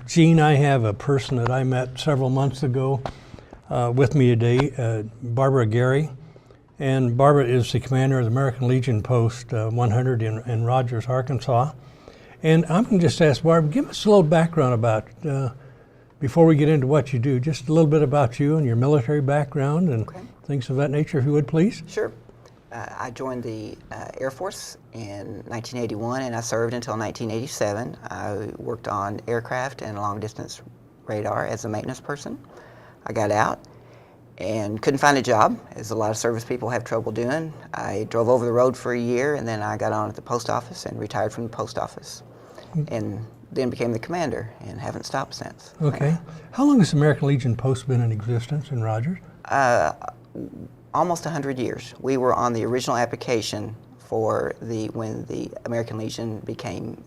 Gene, I have a person that I met several months ago with me today, Barbara Gary. And Barbara is the commander of the American Legion Post 100 in Rogers, Arkansas. And I'm going to just ask Barbara, give us a little background about, before we get into what you do, just a little bit about you and your military background and things of that nature, if you would, please. Sure. I joined the Air Force in 1981 and I served until 1987. I worked on aircraft and long distance radar as a maintenance person. I got out and couldn't find a job, as a lot of service people have trouble doing. I drove over the road for a year and then I got on at the post office and retired from the post office. And then became the commander and haven't stopped since. Okay. How long has the American Legion Post been in existence in Rogers? Almost 100 years. We were on the original application for when the American Legion became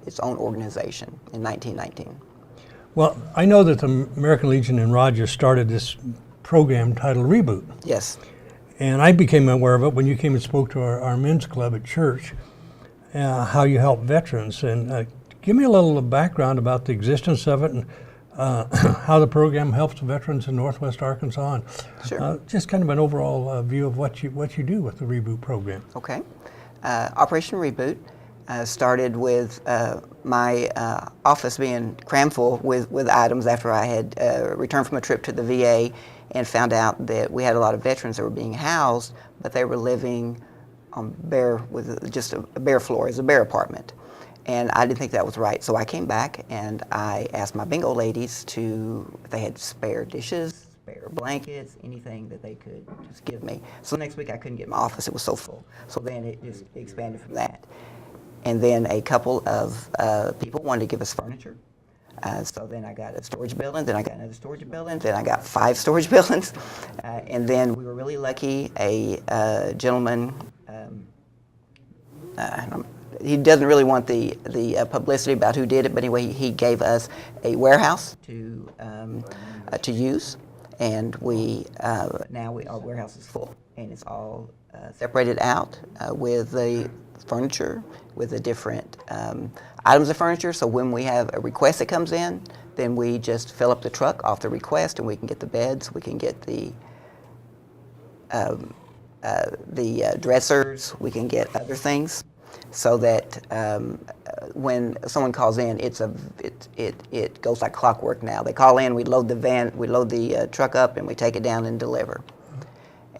its own organization in 1919. Well, I know that the American Legion in Rogers started this program titled ReBoot. Yes. And I became aware of it when you came and spoke to our men's club at church, how you help veterans. And give me a little background about the existence of it and how the program helps veterans in Northwest Arkansas, and Sure. Just kind of an overall view of what you do with the ReBoot program. Okay. Operation ReBoot started with my office being crammed full with items after I had returned from a trip to the VA and found out that we had a lot of veterans that were being housed, but they were living on with just a bare floor, as a bare apartment. And I didn't think that was right, so I came back and I asked my bingo ladies if they had spare dishes, spare blankets, anything that they could just give me. So next week I couldn't get my office, it was so full. So then it just expanded from that. And then a couple of people wanted to give us furniture. So then I got a storage building, then I got another storage building, then I got 5 storage buildings. And then we were really lucky, a gentleman, he doesn't really want the publicity about who did it, but anyway, he gave us a warehouse to use, and now our warehouse is full, and it's all separated out with the furniture, with the different items of furniture. So when we have a request that comes in, then we just fill up the truck off the request, and we can get the beds, we can get the dressers, we can get other things. So that when someone calls in, it goes like clockwork now. They call in, we load the truck up, and we take it down and deliver.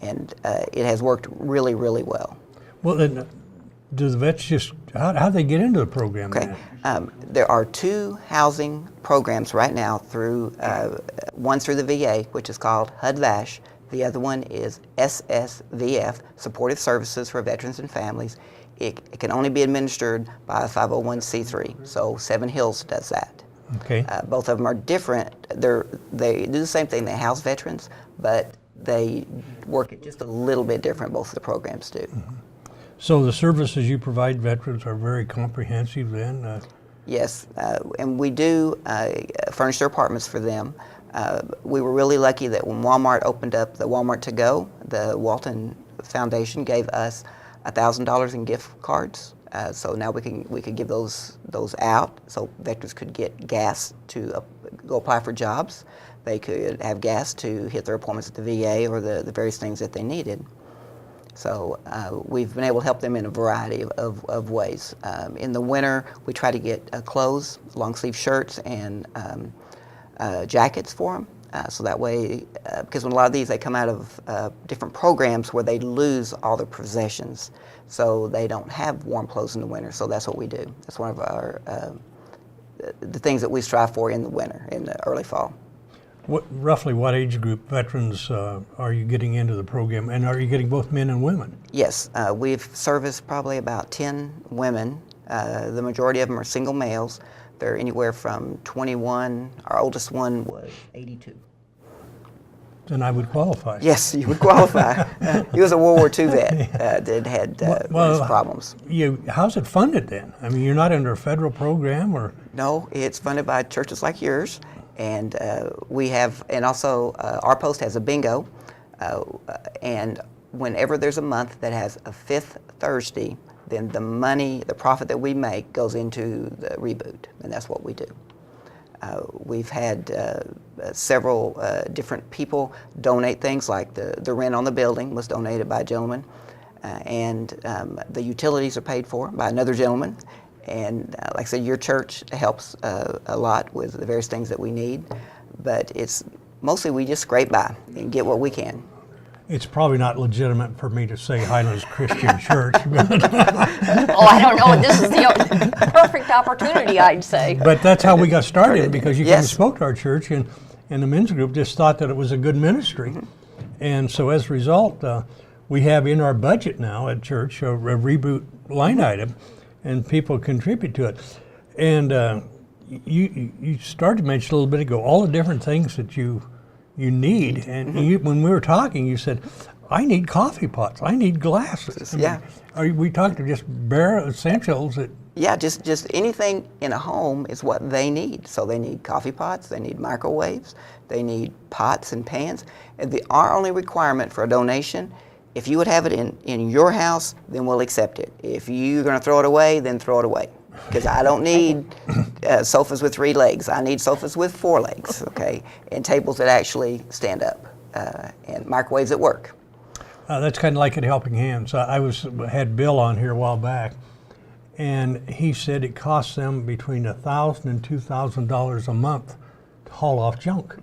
And it has worked really, really well. Well, then, do the vets just, how do they get into the program? Okay. There are 2 housing programs right now through, one's through the VA, which is called HUD-VASH. The other one is SSVF, Supportive Services for Veterans and Families. It can only be administered by a 501c3, so Seven Hills does that. Okay. Both of them are different. They do the same thing. They house veterans, but they work it just a little bit different. Both of the programs do. Mm-hmm. So the services you provide veterans are very comprehensive then? Yes, and we do furnish their apartments for them. We were really lucky that when Walmart opened up the Walmart to Go, the Walton Foundation gave us $1,000 in gift cards. So now we could give those out, so veterans could get gas to go apply for jobs. They could have gas to hit their appointments at the VA or the various things that they needed. So we've been able to help them in a variety of ways. In the winter, we try to get clothes, long sleeve shirts, and jackets for them. So that way, because when a lot of these, they come out of different programs where they lose all their possessions. So they don't have warm clothes in the winter, so that's what we do. That's one of our, the things that we strive for in the winter, in the early fall. Roughly what age group veterans are you getting into the program, and are you getting both men and women? Yes, we've serviced probably about 10 women. The majority of them are single males. They're anywhere from 21, our oldest one was 82. Then I would qualify. Yes, you would qualify. He was a World War II vet that had these problems. How's it funded then? I mean, you're not under a federal program, or? No, it's funded by churches like yours, and we have, and also our post has a bingo, and whenever there's a month that has a 5th Thursday, then the money, the profit that we make goes into the ReBoot, and that's what we do. We've had several different people donate things, like the rent on the building was donated by a gentleman, and the utilities are paid for by another gentleman. And like I said, your church helps a lot with the various things that we need, but it's mostly we just scrape by and get what we can. It's probably not legitimate for me to say Highlands Christian Church, but, Oh, I don't know. This is the perfect opportunity, I'd say. but that's how we got started, because you came and Yes. spoke to our church, and the men's group just thought that it was a good ministry. And so as a result, we have in our budget now at church a reboot line item, and people contribute to it. And you started to mention a little bit ago all the different things that you need. And when we were talking, you said, I need coffee pots, I need glasses. I mean, Yeah. are we talking just bare essentials that Yeah, just anything in a home is what they need. So they need coffee pots, they need microwaves, they need pots and pans. And our only requirement for a donation, if you would have it in your house, then we'll accept it. If you're going to throw it away, then throw it away. Because I don't need sofas with 3 legs. I need sofas with 4 legs, okay? And tables that actually stand up, and microwaves that work. That's kind of like at Helping Hands. I had Bill on here a while back, and he said it costs them between $1,000 and $2,000 a month to haul off junk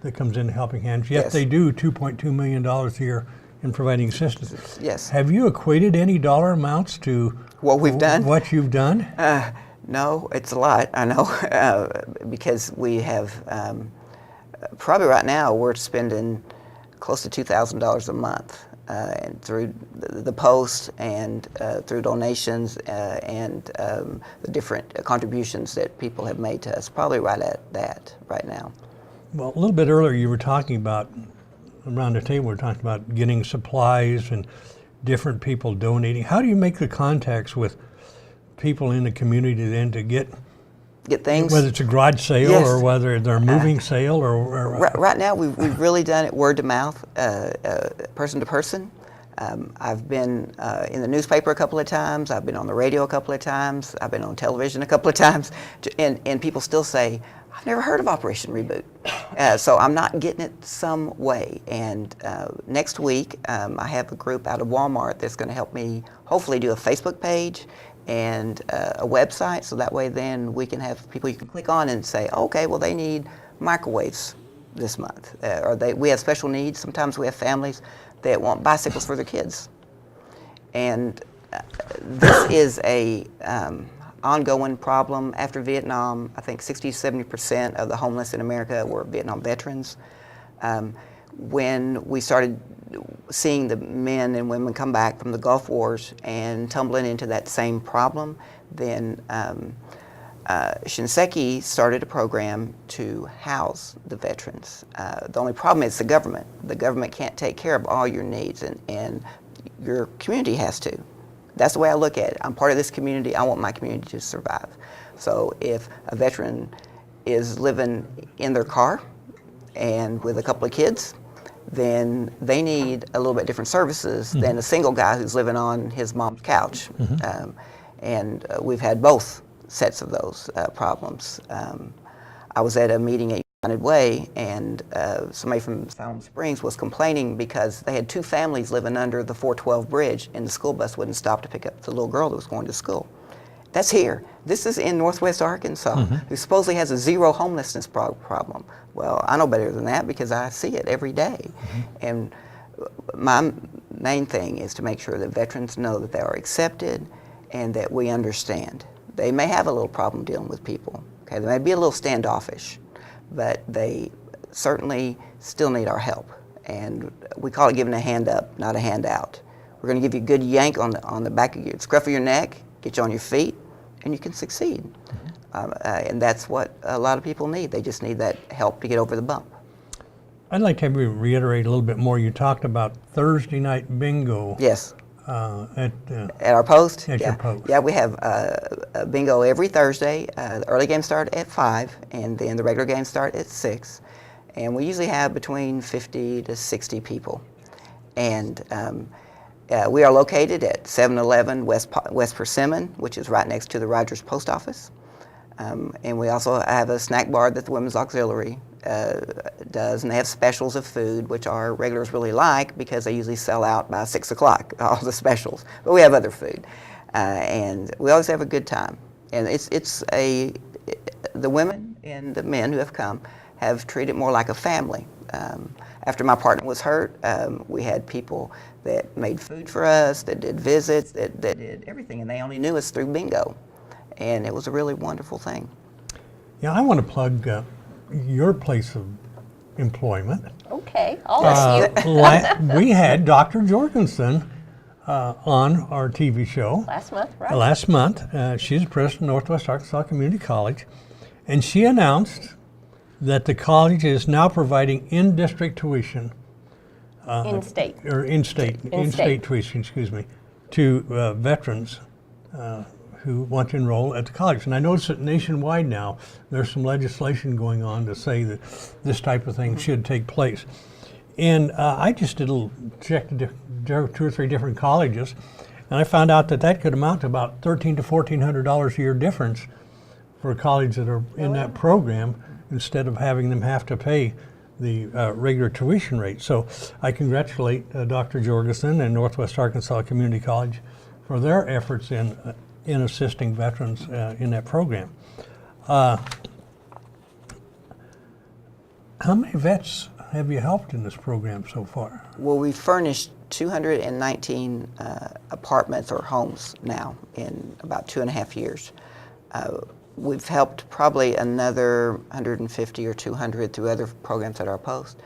that comes into Helping Hands. Yet Yes. they do $2.2 million a year in providing assistance. Yes. Have you equated any dollar amounts to What we've done? What you've done? No, it's a lot, I know, because we have, probably right now, we're spending close to $2,000 a month, and through the post and through donations and the different contributions that people have made to us, probably right at that right now. Well, a little bit earlier you were talking about, around the table, we were talking about getting supplies and different people donating. How do you make the contacts with people in the community then to get Things. whether it's a garage sale Yes. or whether they're moving sale or Right now, we've really done it word to mouth, person to person. I've been in the newspaper a couple of times. I've been on the radio a couple of times. I've been on television a couple of times, and people still say, "I've never heard of Operation Reboot." So I'm not getting it some way. And next week, I have a group out of Walmart that's going to help me hopefully do a Facebook page and a website, so that way then we can have people you can click on and say, okay, well they need microwaves this month, or we have special needs. Sometimes we have families that want bicycles for their kids, and this is a ongoing problem. After Vietnam, I think 60-70% of the homeless in America were Vietnam veterans. When we started seeing the men and women come back from the Gulf Wars and tumbling into that same problem, then Shinseki started a program to house the veterans. The only problem is the government. The government can't take care of all your needs, and your community has to. That's the way I look at it. I'm part of this community. I want my community to survive. So if a veteran is living in their car and with a couple of kids, then they need a little bit different services than a single guy who's living on his mom's couch. And we've had both sets of those problems. I was at a meeting at United Way, and somebody from Salem Springs was complaining because they had 2 families living under the 412 bridge, and the school bus wouldn't stop to pick up the little girl that was going to school. That's here. This is in Northwest Arkansas, who supposedly has a 0 homelessness problem. Well, I know better than that because I see it every day. And my main thing is to make sure that veterans know that they are accepted and that we understand. They may have a little problem dealing with people. Okay, they may be a little standoffish, but they certainly still need our help. And we call it giving a hand up, not a hand out. We're going to give you a good yank on the back of your scruff of your neck, get you on your feet, and you can succeed. And that's what a lot of people need. They just need that help to get over the bump. I'd like to have you reiterate a little bit more. You talked about Thursday night bingo. Yes. At our post? At yeah. your post. Yeah, we have a bingo every Thursday. The early games start at 5, and then the regular games start at 6. And we usually have between 50 to 60 people. And we are located at 711 West Persimmon, which is right next to the Rogers Post Office. And we also have a snack bar that the Women's Auxiliary does, and they have specials of food, which our regulars really like because they usually sell out by 6 o'clock, all the specials. But we have other food, and we always have a good time. And the women and the men who have come have treated it more like a family. After my partner was hurt, we had people that made food for us, that did visits, that did everything, and they only knew us through bingo. And it was a really wonderful thing. Yeah, I want to plug your place of employment. Okay, I'll listen you. We had Dr. Jorgensen on our TV show Last month, right? last month. She's the president of Northwest Arkansas Community College, and she announced that the college is now providing in-district tuition, In-state. or in-state tuition, excuse me, to veterans who want to enroll at the college. And I notice that nationwide now, there's some legislation going on to say that this type of thing should take place. And I just did a little check to 2 or 3 different colleges, and I found out that that could amount to about $1,300 to $1,400 a year difference for colleges that are in that program, instead of having them have to pay the regular tuition rate. So I congratulate Dr. Jorgensen and Northwest Arkansas Community College for their efforts in assisting veterans in that program. How many vets have you helped in this program so far? Well, we furnished 219 apartments or homes now in about 2.5 years. We've helped probably another 150 or 200 through other programs at our post.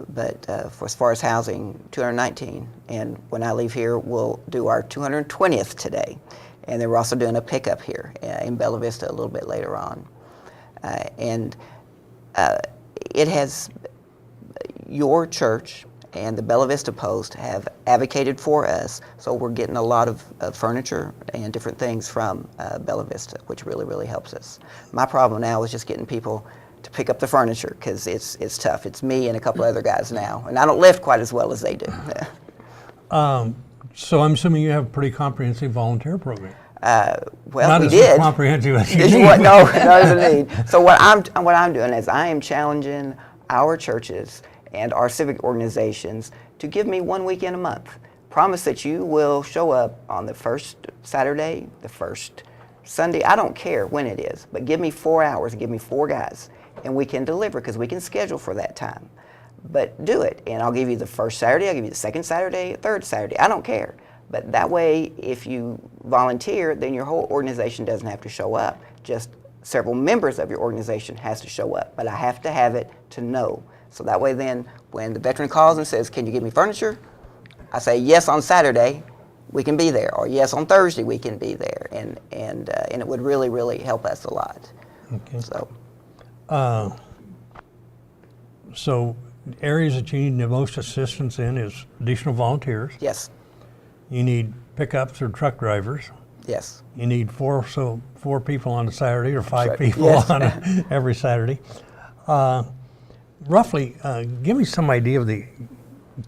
But for as far as housing, 219. And when I leave here, we'll do our 220th today. And then we're also doing a pickup here in Bella Vista a little bit later on. It has, your church and the Bella Vista Post have advocated for us, so we're getting a lot of furniture and different things from Bella Vista, which really, really helps us. My problem now is just getting people to pick up the furniture, because it's tough. It's me and a couple other guys now, and I don't lift quite as well as they do. So I'm assuming you have a pretty comprehensive volunteer program. Well, Not we as did. comprehensive as you Did you need. want? No, there's a need. So what I'm doing is I am challenging our churches and our civic organizations to give me 1 weekend a month. Promise that you will show up on the first Saturday, the first Sunday. I don't care when it is, but give me 4 hours, give me 4 guys, and we can deliver, because we can schedule for that time. But do it, and I'll give you the first Saturday, I'll give you the second Saturday, third Saturday. I don't care. But that way, if you volunteer, then your whole organization doesn't have to show up. Just several members of your organization has to show up. But I have to have it to know. So that way then, when the veteran calls and says, can you give me furniture? I say, yes, on Saturday, we can be there. Or yes, on Thursday, we can be there. And it would really, really help us a lot. Okay. So. So areas that you need the most assistance in is additional volunteers. Yes. You need pickups or truck drivers. Yes. You need 4 people on a Saturday, or 5 right. people Yes. on every Saturday. Roughly, give me some idea of the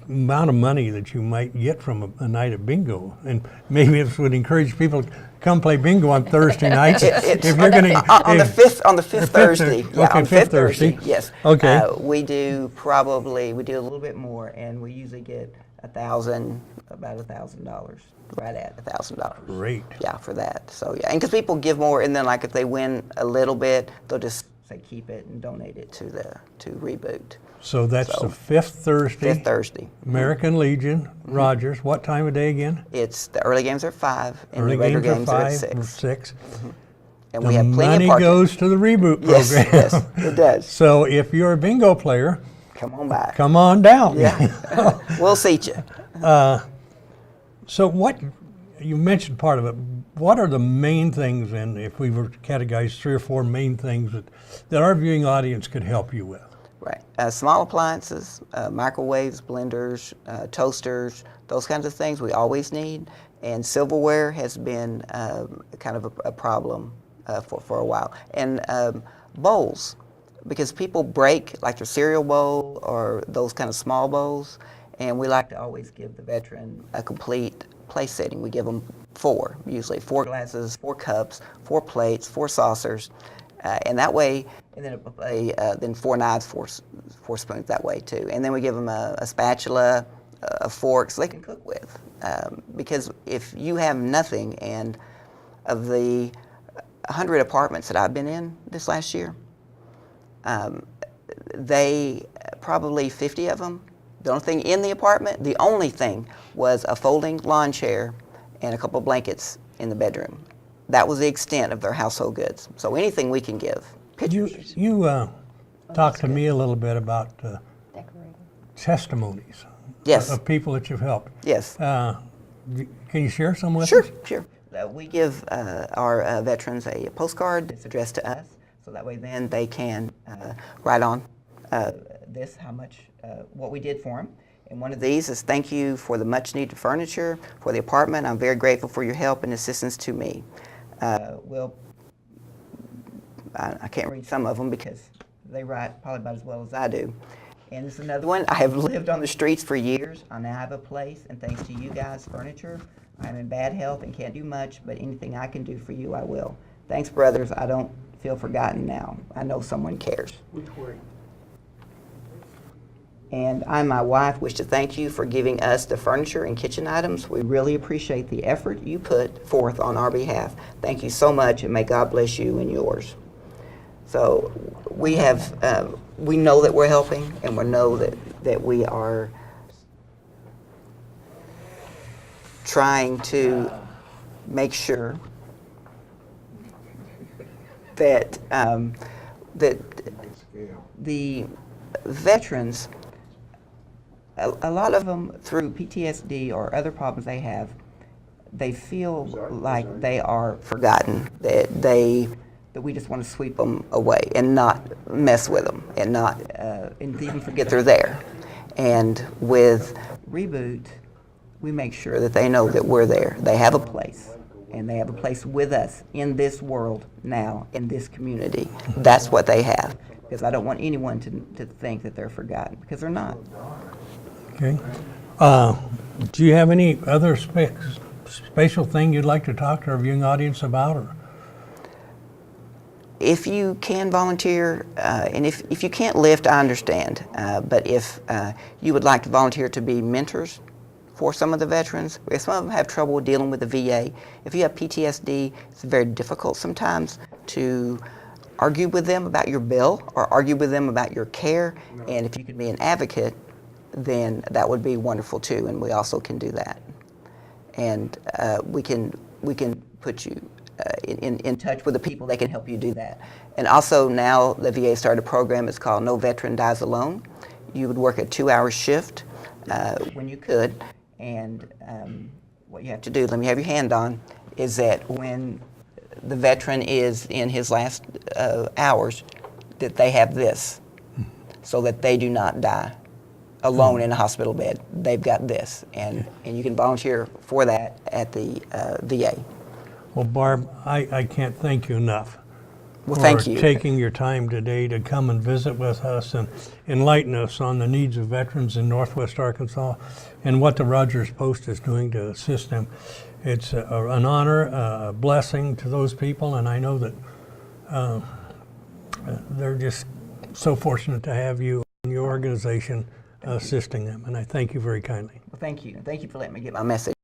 amount of money that you might get from a night of bingo, and maybe this would encourage people to come play bingo on Thursday nights. If you're going to on the fifth Thursday, okay, on fifth Thursday. yes. Okay. We do a little bit more, and we usually get about $1,000, right at $1,000. Great. Yeah, for that. So yeah, and because people give more, and then like if they win a little bit, they'll just say keep it and donate it to ReBoot. So that's the fifth Thursday. Fifth Thursday. American Legion, Rogers. What time of day again? It's the early games are at 5, and Early the later games games are are at 5 or 6. 6. And The we have plenty money of parking. goes to the ReBoot Yes, program. yes, it does. So if you're a bingo player, Come on by. come on down. Yeah, we'll seat you. So what, you mentioned part of it, what are the main things, and if we were to categorize 3 or 4 main things that our viewing audience could help you with? Right. Small appliances, microwaves, blenders, toasters, those kinds of things we always need. And silverware has been kind of a problem for a while. And bowls, because people break like their cereal bowl or those kind of small bowls. And we like to always give the veteran a complete place setting. We give them 4, usually 4 glasses, 4 cups, 4 plates, 4 saucers, and that way, and then 4 knives, 4 spoons that way too. And then we give them a spatula, a fork, so they can cook with. Because if you have nothing, and of the 100 apartments that I've been in this last year, they probably 50 of them, the only thing in the apartment, the only thing was a folding lawn chair and a couple of blankets in the bedroom. That was the extent of their household goods. So anything we can give. Pictures. You talked to me a little bit about Decorating. testimonies Yes. of people that you've helped. Yes. Can you share some with Sure, us? sure. We give our veterans a postcard that's addressed to us, so that way then they can write on how much, what we did for them. And one of these is, thank you for the much needed furniture for the apartment. I'm very grateful for your help and assistance to me. I can't read some of them because they write probably about as well as I do. And this is another one. I have lived on the streets for years. I now have a place, and thanks to you guys' furniture, I'm in bad health and can't do much, but anything I can do for you, I will. Thanks, brothers. I don't feel forgotten now. I know someone cares. And I and my wife wish to thank you for giving us the furniture and kitchen items. We really appreciate the effort you put forth on our behalf. Thank you so much, and may God bless you and yours. So we know that we're helping, and we know that we are trying to make sure that that the veterans, a lot of them through PTSD or other problems they have, they feel like they are forgotten, that we just want to sweep them away and not mess with them and not and even forget they're there. And with Reboot, we make sure that they know that we're there. They have a place, and they have a place with us in this world now, in this community. That's what they have, because I don't want anyone to think that they're forgotten, because they're not. Okay. Do you have any other special thing you'd like to talk to our viewing audience about? Or? If you can volunteer, and if you can't lift, I understand, but if you would like to volunteer to be mentors for some of the veterans, because some of them have trouble dealing with the VA. If you have PTSD, it's very difficult sometimes to argue with them about your bill or argue with them about your care, and if you could be an advocate, then that would be wonderful too, and we also can do that. And we can put you in touch with the people that can help you do that. And also now the VA started a program, it's called No Veteran Dies Alone. You would work a 2-hour shift when you could, and what you have to do, let me have your hand on, is that when the veteran is in his last hours, that they have this, so that they do not die alone in a hospital bed. They've got this, and you can volunteer for that at the VA. Well, Barb, I can't thank you enough Well, thank you. for taking your time today to come and visit with us and enlighten us on the needs of veterans in Northwest Arkansas and what the Rogers Post is doing to assist them. It's an honor, a blessing to those people, and I know that they're just so fortunate to have you and your organization assisting them, and I thank you very kindly. Well, thank you. Thank you for letting me get my message.